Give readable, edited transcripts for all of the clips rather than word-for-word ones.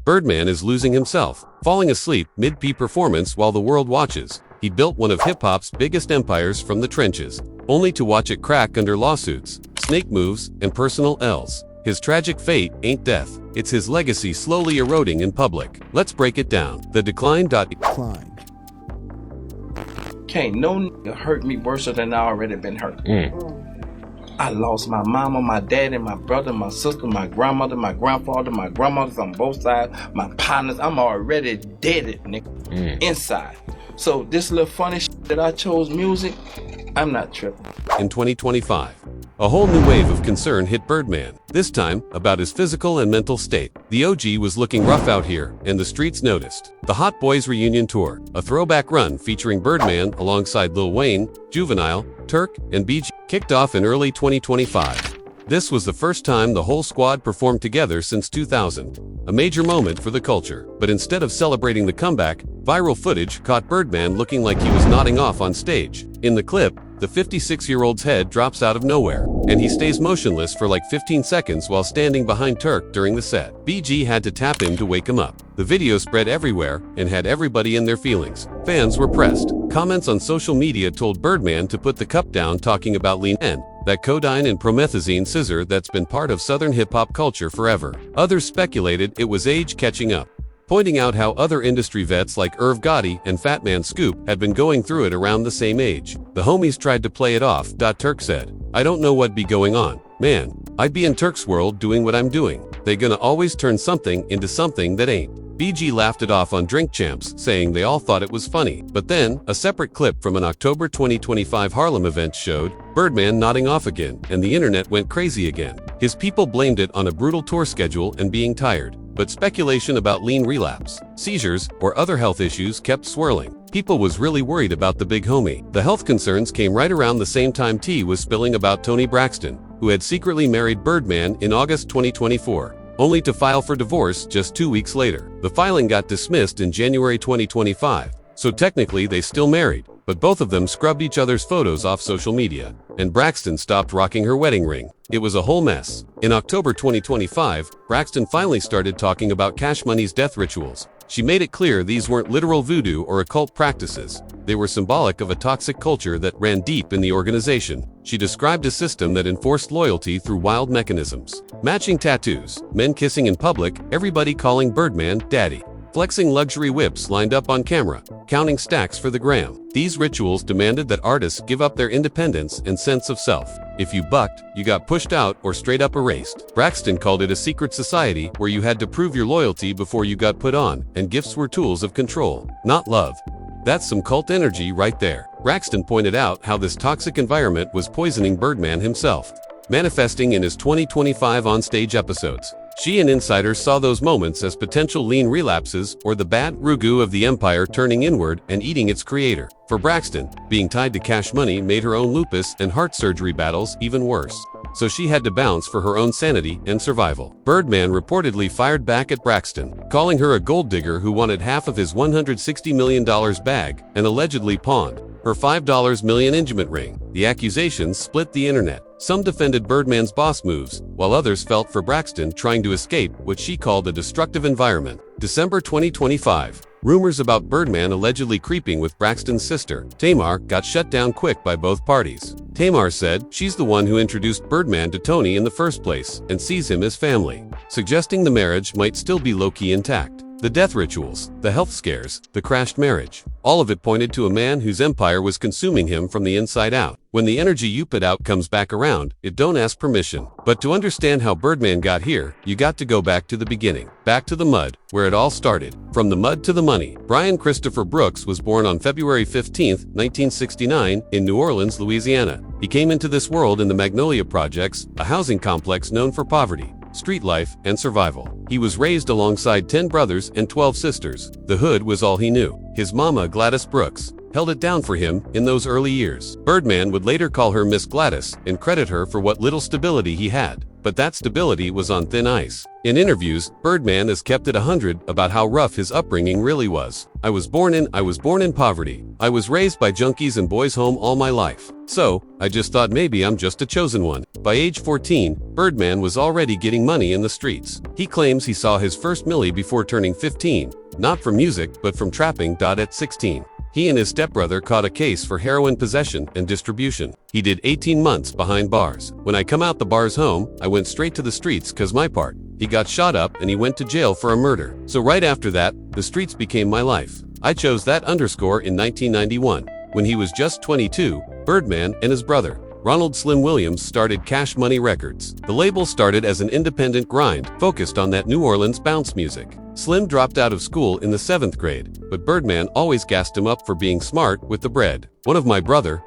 Birdman is losing himself, falling asleep mid-peak performance while the world watches. He built one of hip-hop's biggest empires from the trenches, only to watch it crack under lawsuits, snake moves, and personal L's. His tragic fate ain't death. It's his legacy slowly eroding in public. Let's break it down. The decline. Can't no nigga hurt me worse than I already been hurt. I lost my mama, my daddy, my brother, my sister, my grandmother, my grandfather, my grandmothers on both sides, my partners. I'm already dead, nigga, inside. So this little funny shit that I chose music, I'm not tripping. In 2025, a whole new wave of concern hit Birdman, this time about his physical and mental state. The OG was looking rough out here, and the streets noticed. The Hot Boys Reunion Tour, a throwback run featuring Birdman alongside Lil Wayne, Juvenile, Turk, and BG, kicked off in early 2025. This was the first time the whole squad performed together since 2000, a major moment for the culture. But instead of celebrating the comeback, viral footage caught Birdman looking like he was nodding off on stage. In the clip, the 56-year-old's head drops out of nowhere, and he stays motionless for like 15 seconds while standing behind Turk during the set. BG had to tap him to wake him up. The video spread everywhere and had everybody in their feelings. Fans were pressed. Comments on social media told Birdman to put the cup down, talking about lean and that codeine and promethazine scissor that's been part of Southern hip-hop culture forever. Others speculated it was age catching up, pointing out how other industry vets like Irv Gotti and Fat Man Scoop had been going through it around the same age. The homies tried to play it off. Turk said, "I don't know what be going on, man. I'd be in Turk's world doing what I'm doing. They gonna always turn something into something that ain't." BG laughed it off on Drink Champs, saying they all thought it was funny. But then, a separate clip from an October 2025 Harlem event showed Birdman nodding off again, and the internet went crazy again. His people blamed it on a brutal tour schedule and being tired. But speculation about lean relapse, seizures, or other health issues kept swirling. People was really worried about the big homie. The health concerns came right around the same time tea was spilling about Toni Braxton, who had secretly married Birdman in August 2024, only to file for divorce just 2 weeks later. The filing got dismissed in January 2025, so technically they still married, but both of them scrubbed each other's photos off social media, and Braxton stopped rocking her wedding ring. It was a whole mess. In October 2025, Braxton finally started talking about Cash Money's death rituals. She made it clear these weren't literal voodoo or occult practices. They were symbolic of a toxic culture that ran deep in the organization. She described a system that enforced loyalty through wild mechanisms. Matching tattoos, men kissing in public, everybody calling Birdman daddy, flexing luxury whips lined up on camera, counting stacks for the gram. These rituals demanded that artists give up their independence and sense of self. If you bucked, you got pushed out or straight up erased. Braxton called it a secret society where you had to prove your loyalty before you got put on, and gifts were tools of control, not love. That's some cult energy right there. Braxton pointed out how this toxic environment was poisoning Birdman himself, manifesting in his 2025 onstage episodes. She and insiders saw those moments as potential lean relapses or the bad rugu of the empire turning inward and eating its creator. For Braxton, being tied to Cash Money made her own lupus and heart surgery battles even worse, so she had to bounce for her own sanity and survival. Birdman reportedly fired back at Braxton, calling her a gold digger who wanted half of his $160 million bag and allegedly pawned her $5 million engagement ring. The accusations split the internet. Some defended Birdman's boss moves, while others felt for Braxton trying to escape what she called a destructive environment. December 2025. Rumors about Birdman allegedly creeping with Braxton's sister, Tamar, got shut down quick by both parties. Tamar said she's the one who introduced Birdman to Toni in the first place and sees him as family, suggesting the marriage might still be low-key intact. The death rituals, the health scares, the crashed marriage, all of it pointed to a man whose empire was consuming him from the inside out. When the energy you put out comes back around, it don't ask permission. But to understand how Birdman got here, you got to go back to the beginning, back to the mud, where it all started. From the mud to the money. Brian Christopher Brooks was born on February 15, 1969, in New Orleans, Louisiana. He came into this world in the Magnolia Projects, a housing complex known for poverty, street life, and survival. He was raised alongside 10 brothers and 12 sisters. The hood was all he knew. His mama, Gladys Brooks, held it down for him in those early years. Birdman would later call her Miss Gladys and credit her for what little stability he had. But that stability was on thin ice. In interviews, Birdman has kept it 100 about how rough his upbringing really was. I was born in poverty. I was raised by junkies and boys home all my life. So, I just thought maybe I'm just a chosen one. By age 14, Birdman was already getting money in the streets. He claims he saw his first milli before turning 15, not from music but from trapping. At 16. He and his stepbrother caught a case for heroin possession and distribution. He did 18 months behind bars. When I come out the bars home, I went straight to the streets cause my part. He got shot up and he went to jail for a murder. So right after that, the streets became my life. I chose that underscore in 1991. When he was just 22, Birdman and his brother, Ronald Slim Williams, started Cash Money Records. The label started as an independent grind, focused on that New Orleans bounce music. Slim dropped out of school in the 7th grade, but Birdman always gassed him up for being smart with the bread. One of my brother,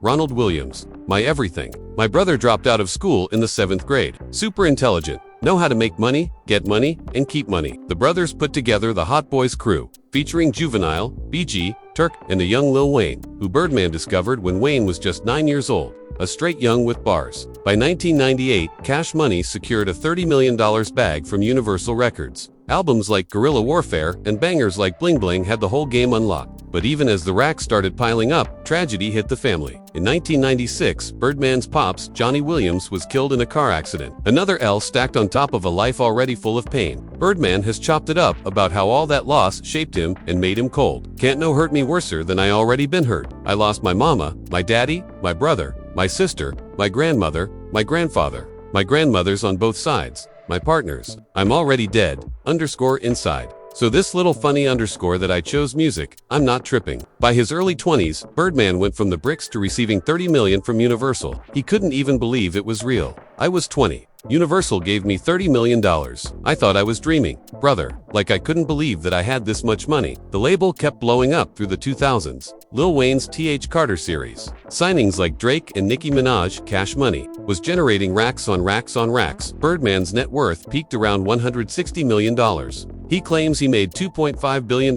Ronald Williams, my everything. My brother dropped out of school in the 7th grade. Super intelligent, know how to make money, get money, and keep money. The brothers put together the Hot Boys crew, featuring Juvenile, BG, Turk, and a young Lil Wayne, who Birdman discovered when Wayne was just 9 years old. A straight young with bars. By 1998, Cash Money secured a $30 million bag from Universal Records. Albums like Guerrilla Warfare and bangers like Bling Bling had the whole game unlocked. But even as the racks started piling up, tragedy hit the family. In 1996, Birdman's pops, Johnny Williams, was killed in a car accident. Another L stacked on top of a life already full of pain. Birdman has chopped it up about how all that loss shaped him and made him cold. Can't no hurt me worser than I already been hurt. I lost my mama, my daddy, my brother, my sister, my grandmother, my grandfather, my grandmothers on both sides, my partners. I'm already dead, _inside. So this little funny underscore that I chose music, I'm not tripping. By his early 20s, Birdman went from the bricks to receiving $30 million from Universal. He couldn't even believe it was real. I was 20. Universal gave me $30 million. I thought I was dreaming. Brother, like I couldn't believe that I had this much money. The label kept blowing up through the 2000s. Lil Wayne's T.H. Carter series. Signings like Drake and Nicki Minaj, Cash Money, was generating racks on racks on racks. Birdman's net worth peaked around $160 million. He claims he made $2.5 billion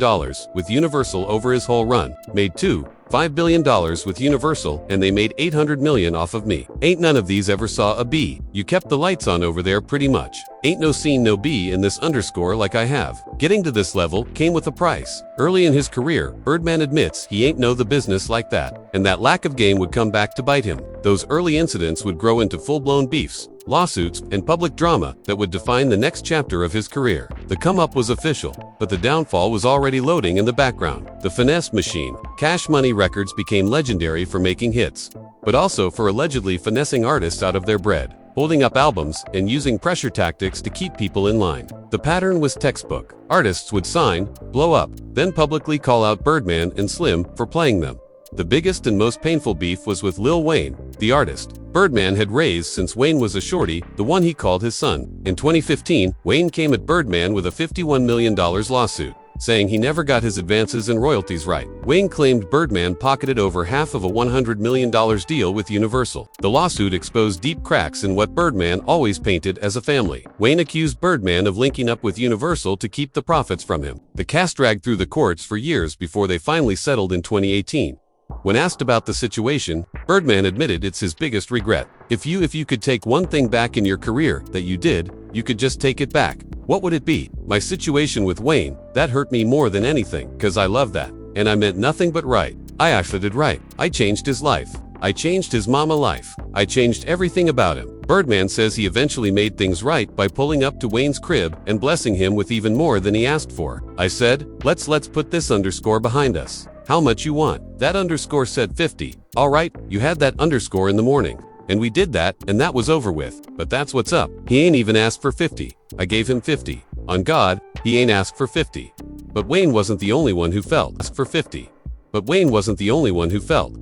with Universal over his whole run. Made $5 billion with Universal, and they made $800 million off of me. Ain't none of these ever saw a B. You kept the lights on over there pretty much. Ain't no seen no B in this underscore like I have. Getting to this level came with a price. Early in his career, Birdman admits he ain't know the business like that, and that lack of game would come back to bite him. Those early incidents would grow into full-blown beefs, lawsuits, and public drama that would define the next chapter of his career. The come-up was official, but the downfall was already loading in the background. The finesse machine. Cash Money Records became legendary for making hits, but also for allegedly finessing artists out of their bread, holding up albums, and using pressure tactics to keep people in line. The pattern was textbook. Artists would sign, blow up, then publicly call out Birdman and Slim for playing them. The biggest and most painful beef was with Lil Wayne, the artist Birdman had raised since Wayne was a shorty, the one he called his son. In 2015, Wayne came at Birdman with a $51 million lawsuit, saying he never got his advances and royalties right. Wayne claimed Birdman pocketed over half of a $100 million deal with Universal. The lawsuit exposed deep cracks in what Birdman always painted as a family. Wayne accused Birdman of linking up with Universal to keep the profits from him. The case dragged through the courts for years before they finally settled in 2018. When asked about the situation, Birdman admitted it's his biggest regret. If you could take one thing back in your career that you did, you could just take it back. What would it be? My situation with Wayne, that hurt me more than anything, cause I love that. And I meant nothing but right. I actually did right. I changed his life. I changed his mama life. I changed everything about him. Birdman says he eventually made things right by pulling up to Wayne's crib and blessing him with even more than he asked for. I said, let's put this underscore behind us. How much you want? That underscore said 50. All right, you had that underscore in the morning. And we did that, and that was over with. But that's what's up. He ain't even asked for 50. I gave him 50. On God, he ain't asked for 50. But Wayne wasn't the only one who felt for 50. But Wayne wasn't the only one who felt.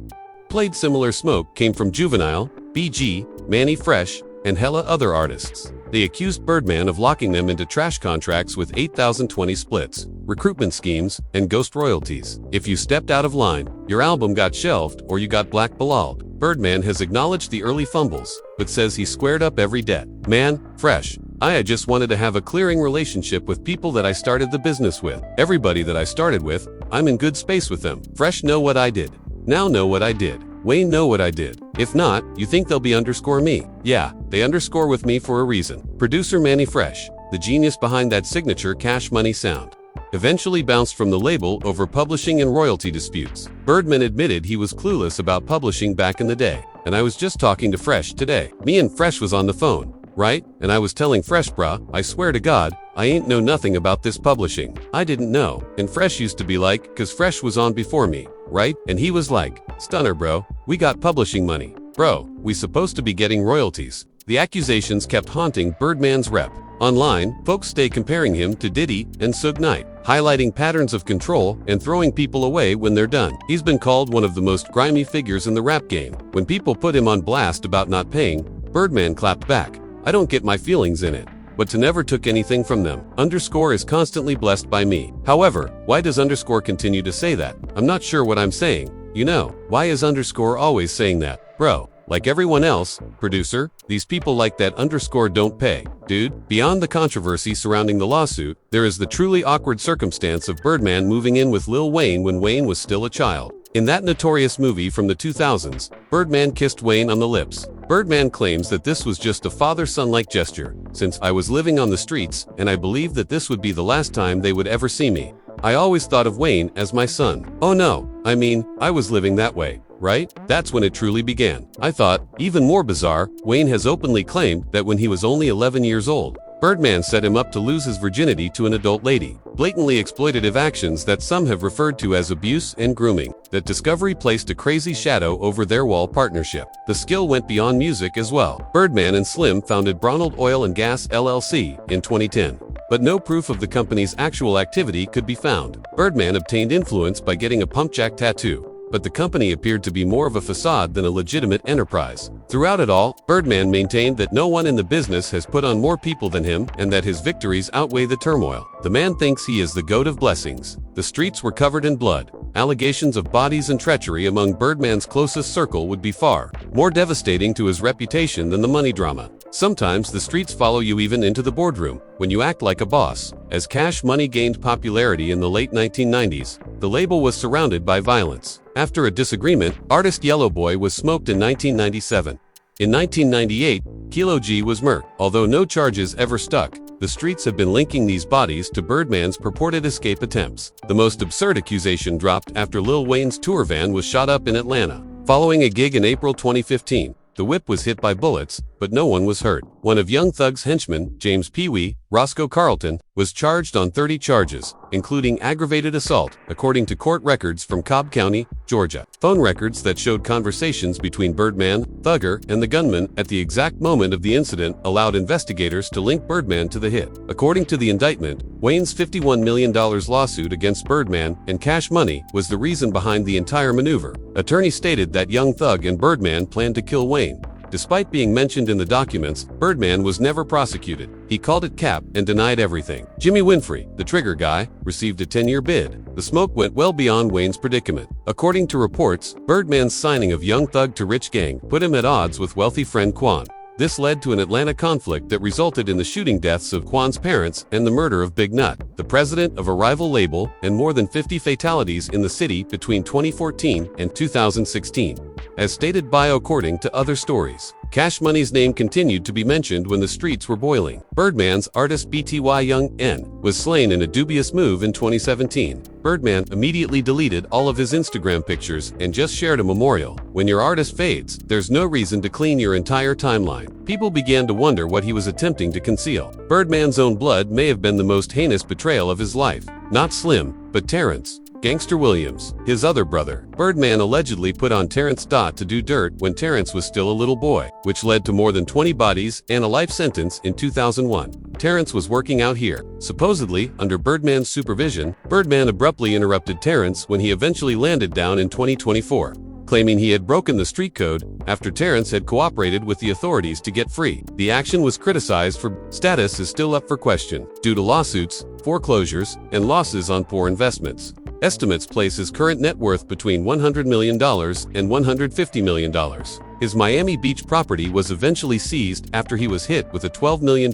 Played similar smoke came from Juvenile, BG, Manny Fresh, and hella other artists. They accused Birdman of locking them into trash contracts with 8,020 splits, recruitment schemes, and ghost royalties. If you stepped out of line, your album got shelved or you got blackballed. Birdman has acknowledged the early fumbles, but says he squared up every debt. Man, Fresh, I just wanted to have a clearing relationship with people that I started the business with. Everybody that I started with, I'm in good space with them. Fresh know what I did. Now know what I did. Wayne know what I did. If not, you think they'll be underscore me? Yeah, They underscore with me for a reason. Producer Manny Fresh, the genius behind that signature Cash Money sound, eventually bounced from the label over publishing and royalty disputes. Birdman admitted he was clueless about publishing back in the day. And I was just talking to Fresh today. Me and Fresh was on the phone, right? And I was telling Fresh, bruh, I swear to God, I ain't know nothing about this publishing. I didn't know. And Fresh used to be like, cause Fresh was on before me, right? And he was like, stunner bro, we got publishing money. Bro, we supposed to be getting royalties. The accusations kept haunting Birdman's rep. Online, folks stay comparing him to Diddy and Suge Knight, highlighting patterns of control and throwing people away when they're done. He's been called one of the most grimy figures in the rap game. When people put him on blast about not paying, Birdman clapped back. I don't get my feelings in it, but to never took anything from them. Underscore is constantly blessed by me. However, why does underscore continue to say that? I'm not sure what I'm saying. You know, why is underscore always saying that? Bro, like everyone else, producer, these people like that underscore don't pay. Dude, beyond the controversy surrounding the lawsuit, there is the truly awkward circumstance of Birdman moving in with Lil Wayne when Wayne was still a child. In that notorious movie from the 2000s, Birdman kissed Wayne on the lips. Birdman claims that this was just a father-son-like gesture, since I was living on the streets, and I believed that this would be the last time they would ever see me. I always thought of Wayne as my son. Oh no, I mean, I was living that way, right? That's when it truly began. I thought, even more bizarre, Wayne has openly claimed that when he was only 11 years old, Birdman set him up to lose his virginity to an adult lady. Blatantly exploitative actions that some have referred to as abuse and grooming. That Discovery placed a crazy shadow over their wall partnership. The skill went beyond music as well. Birdman and Slim founded Bronald Oil and Gas LLC in 2010. But no proof of the company's actual activity could be found. Birdman obtained influence by getting a pump jack tattoo, but the company appeared to be more of a facade than a legitimate enterprise. Throughout it all, Birdman maintained that no one in the business has put on more people than him and that his victories outweigh the turmoil. The man thinks he is the goat of blessings. The streets were covered in blood. Allegations of bodies and treachery among Birdman's closest circle would be far more devastating to his reputation than the money drama. Sometimes the streets follow you even into the boardroom, when you act like a boss. As Cash Money gained popularity in the late 1990s, the label was surrounded by violence. After a disagreement, artist Yellow Boy was smoked in 1997. In 1998, Kilo G was murked. Although no charges ever stuck, the streets have been linking these bodies to Birdman's purported escape attempts. The most absurd accusation dropped after Lil Wayne's tour van was shot up in Atlanta. Following a gig in April 2015, the whip was hit by bullets, but no one was hurt. One of Young Thug's henchmen, James Pee Wee, Roscoe Carlton, was charged on 30 charges, including aggravated assault, according to court records from Cobb County, Georgia. Phone records that showed conversations between Birdman, Thugger, and the gunman at the exact moment of the incident allowed investigators to link Birdman to the hit. According to the indictment, Wayne's $51 million lawsuit against Birdman and Cash Money was the reason behind the entire maneuver. Attorney stated that Young Thug and Birdman planned to kill Wayne. Despite being mentioned in the documents, Birdman was never prosecuted. He called it cap and denied everything. Jimmy Winfrey, the trigger guy, received a 10-year bid. The smoke went well beyond Wayne's predicament. According to reports, Birdman's signing of Young Thug to Rich Gang put him at odds with wealthy friend Quan. This led to an Atlanta conflict that resulted in the shooting deaths of Quan's parents and the murder of Big Nut, the president of a rival label, and more than 50 fatalities in the city between 2014 and 2016. As stated by according to other stories, Cash Money's name continued to be mentioned when the streets were boiling. Birdman's artist BTY Young N was slain in a dubious move in 2017. Birdman immediately deleted all of his Instagram pictures and just shared a memorial. When your artist fades, there's no reason to clean your entire timeline. People began to wonder what he was attempting to conceal. Birdman's own blood may have been the most heinous betrayal of his life. Not Slim, but Terrence Gangster Williams, his other brother. Birdman allegedly put on Terrence Dot to do dirt when Terrence was still a little boy, which led to more than 20 bodies and a life sentence in 2001. Terrence was working out here. Supposedly, under Birdman's supervision, Birdman abruptly interrupted Terrence when he eventually landed down in 2024, claiming he had broken the street code after Terrence had cooperated with the authorities to get free. The action was criticized for status is still up for question due to lawsuits, foreclosures, and losses on poor investments. Estimates place his current net worth between $100 million and $150 million. His Miami Beach property was eventually seized after he was hit with a $12 million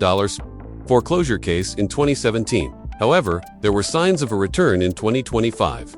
foreclosure case in 2017. However, there were signs of a return in 2025.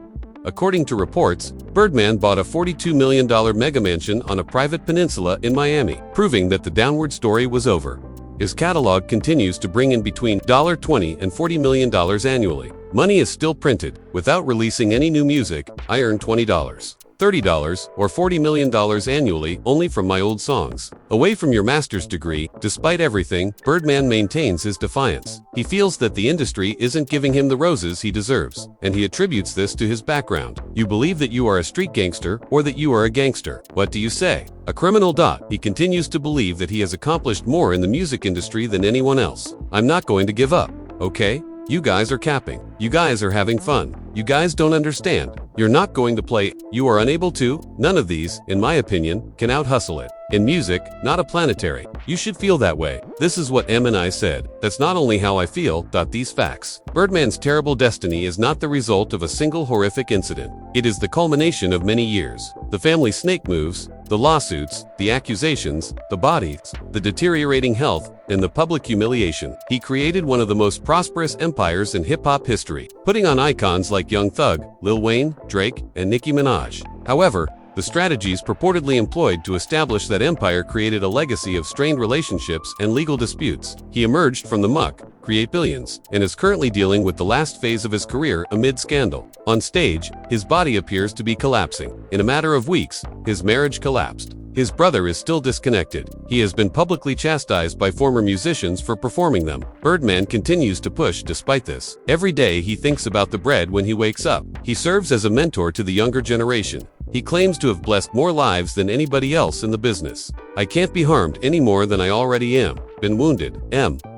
According to reports, Birdman bought a $42 million mega mansion on a private peninsula in Miami, proving that the downward story was over. His catalog continues to bring in between $20 and $40 million annually. Money is still printed. Without releasing any new music, I earn $20, $30, or $40 million annually only from my old songs. Away from your master's degree, despite everything, Birdman maintains his defiance. He feels that the industry isn't giving him the roses he deserves, and he attributes this to his background. You believe that you are a street gangster or that you are a gangster. What do you say? A criminal. He continues to believe that he has accomplished more in the music industry than anyone else. I'm not going to give up, okay? You guys are capping. You guys are having fun. You guys don't understand. You're not going to play. You are unable to. None of these, in my opinion, can out-hustle it. In music, not a planetary. You should feel that way. This is what M&I said. That's not only how I feel. These facts. Birdman's terrible destiny is not the result of a single horrific incident. It is the culmination of many years. The family snake moves, the lawsuits, the accusations, the bodies, the deteriorating health, and the public humiliation. He created one of the most prosperous empires in hip-hop history, putting on icons like Young Thug, Lil Wayne, Drake, and Nicki Minaj. However, the strategies purportedly employed to establish that empire created a legacy of strained relationships and legal disputes. He emerged from the muck, create billions, and is currently dealing with the last phase of his career amid scandal. On stage, his body appears to be collapsing. In a matter of weeks, his marriage collapsed. His brother is still disconnected. He has been publicly chastised by former musicians for performing them. Birdman continues to push despite this. Every day he thinks about the bread when he wakes up. He serves as a mentor to the younger generation. He claims to have blessed more lives than anybody else in the business. I can't be harmed any more than I already am. Been wounded.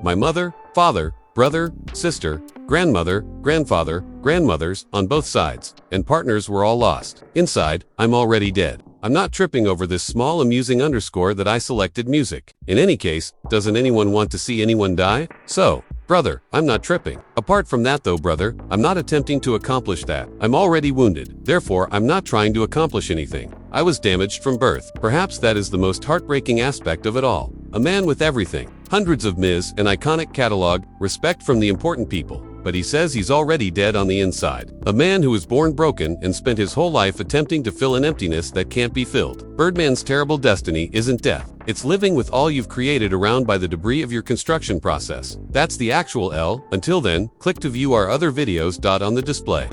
My mother, father, brother, sister, grandmother, grandfather, grandmothers on both sides, and partners were all lost. Inside, I'm already dead. I'm not tripping over this small amusing underscore that I selected music. In any case, doesn't anyone want to see anyone die? So, brother, I'm not tripping. Apart from that though, brother, I'm not attempting to accomplish that. I'm already wounded. Therefore, I'm not trying to accomplish anything. I was damaged from birth. Perhaps that is the most heartbreaking aspect of it all. A man with everything. Hundreds of Ms. an iconic catalog, respect from the important people. But he says he's already dead on the inside. A man who was born broken and spent his whole life attempting to fill an emptiness that can't be filled. Birdman's terrible destiny isn't death. It's living with all you've created around by the debris of your construction process. That's the actual L. Until then, click to view our other videos. On the display.